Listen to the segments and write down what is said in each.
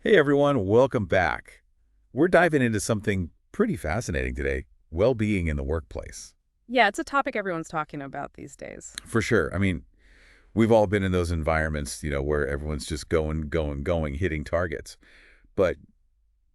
Hey everyone, welcome back. We're diving into something pretty fascinating today, well-being in the workplace. Yeah, it's a topic everyone's talking about these days. For sure. We've all been in those environments, where everyone's just going, hitting targets. But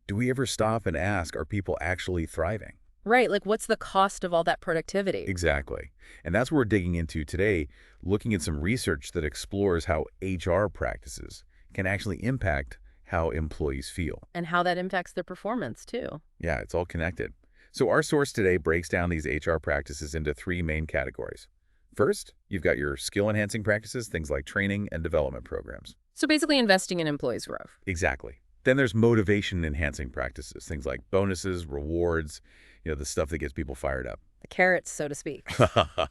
do we ever stop and ask, are people actually thriving? Right, like what's the cost of all that productivity? Exactly. And that's what we're digging into today, looking at some research that explores how HR practices can actually impact how employees feel. And how that impacts their performance, too. Yeah, it's all connected. So our source today breaks down these HR practices into three main categories. First, you've got your skill-enhancing practices, things like training and development programs. So basically investing in employees' growth. Exactly. Then there's motivation-enhancing practices, things like bonuses, rewards, the stuff that gets people fired up. The carrots, so to speak.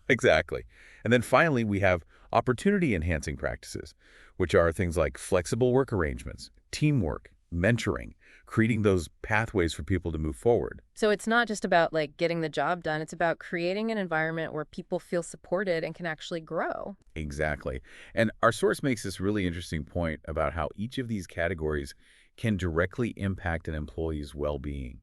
Exactly. And then finally, we have opportunity-enhancing practices, which are things like flexible work arrangements, teamwork, mentoring, creating those pathways for people to move forward. So it's not just about getting the job done, it's about creating an environment where people feel supported and can actually grow. Exactly. And our source makes this really interesting point about how each of these categories can directly impact an employee's well-being.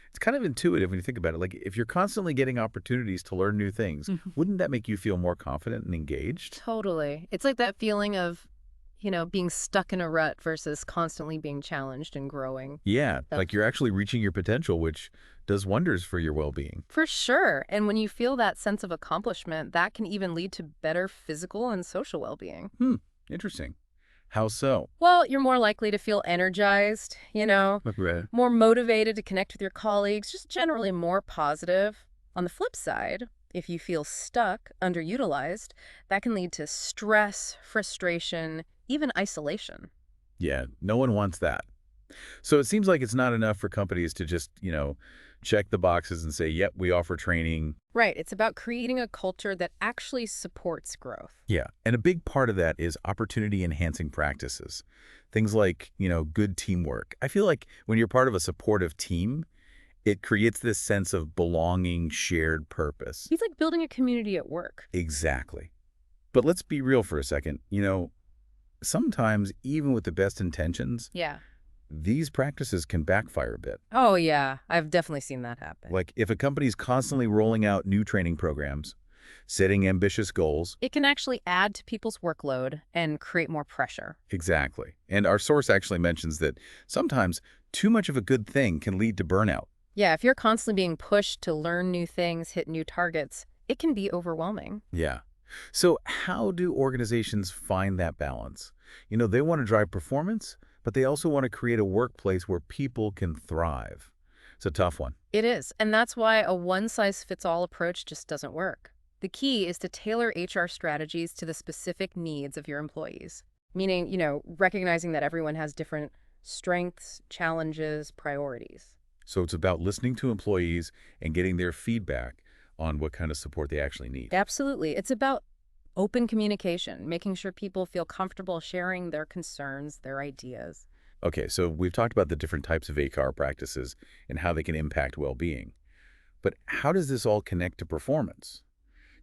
It's kind of intuitive when you think about it. Like, if you're constantly getting opportunities to learn new things, Mhm. wouldn't that make you feel more confident and engaged? Totally. It's like that feeling of, being stuck in a rut versus constantly being challenged and growing. Yeah, That's like you're actually reaching your potential, which does wonders for your well-being. For sure. And when you feel that sense of accomplishment, that can even lead to better physical and social well-being. Hmm, interesting. How so? Well, you're more likely to feel energized, Right. more motivated to connect with your colleagues, just generally more positive. On the flip side, if you feel stuck, underutilized, that can lead to stress, frustration, even isolation. Yeah, no one wants that. So it seems like it's not enough for companies to just, check the boxes and say, yep, we offer training. Right. It's about creating a culture that actually supports growth. Yeah. And a big part of that is opportunity enhancing practices. Things like, good teamwork. I feel like when you're part of a supportive team, it creates this sense of belonging, shared purpose. It's like building a community at work. Exactly. But let's be real for a second. Sometimes even with the best intentions, Yeah. these practices can backfire a bit. Oh, yeah. I've definitely seen that happen. Like if a company's constantly rolling out new training programs, setting ambitious goals. It can actually add to people's workload and create more pressure. Exactly. And our source actually mentions that sometimes too much of a good thing can lead to burnout. Yeah, if you're constantly being pushed to learn new things, hit new targets, it can be overwhelming. Yeah. So how do organizations find that balance? They want to drive performance, but they also want to create a workplace where people can thrive. It's a tough one. It is, and that's why a one-size-fits-all approach just doesn't work. The key is to tailor HR strategies to the specific needs of your employees, meaning, recognizing that everyone has different strengths, challenges, priorities. So it's about listening to employees and getting their feedback on what kind of support they actually need. Absolutely. It's about open communication, making sure people feel comfortable sharing their concerns, their ideas. Okay, so we've talked about the different types of HR practices and how they can impact well-being. But how does this all connect to performance?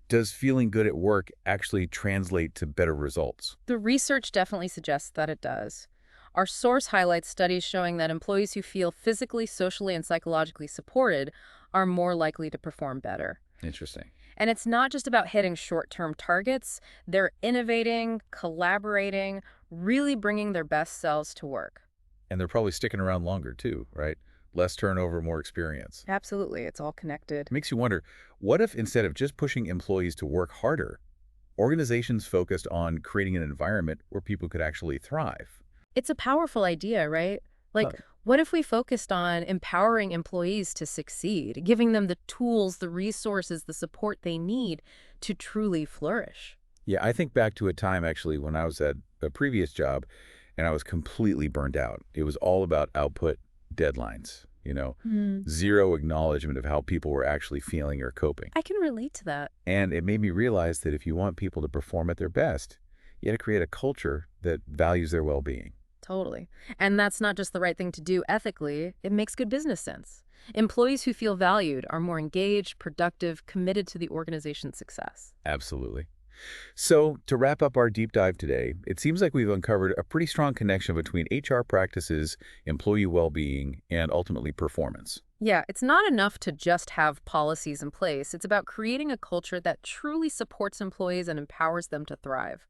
Does feeling good at work actually translate to better results? The research definitely suggests that it does. Our source highlights studies showing that employees who feel physically, socially, and psychologically supported are more likely to perform better. Interesting. And it's not just about hitting short-term targets. They're innovating, collaborating, really bringing their best selves to work. And they're probably sticking around longer too, right? Less turnover, more experience. Absolutely. It's all connected. It makes you wonder, what if instead of just pushing employees to work harder, organizations focused on creating an environment where people could actually thrive? It's a powerful idea, right? Huh. What if we focused on empowering employees to succeed, giving them the tools, the resources, the support they need to truly flourish? Yeah, I think back to a time actually when I was at a previous job and I was completely burned out. It was all about output deadlines, Hmm. zero acknowledgement of how people were actually feeling or coping. I can relate to that. And it made me realize that if you want people to perform at their best, you got to create a culture that values their well-being. Totally. And that's not just the right thing to do ethically, it makes good business sense. Employees who feel valued are more engaged, productive, committed to the organization's success. Absolutely. So, to wrap up our deep dive today, it seems like we've uncovered a pretty strong connection between HR practices, employee well-being, and ultimately performance. Yeah, it's not enough to just have policies in place. It's about creating a culture that truly supports employees and empowers them to thrive.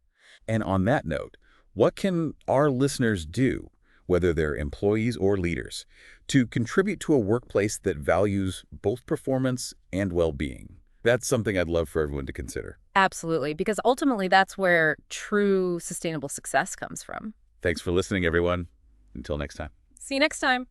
And on that note, what can our listeners do, whether they're employees or leaders, to contribute to a workplace that values both performance and well-being? That's something I'd love for everyone to consider. Absolutely, because ultimately that's where true sustainable success comes from. Thanks for listening, everyone. Until next time. See you next time.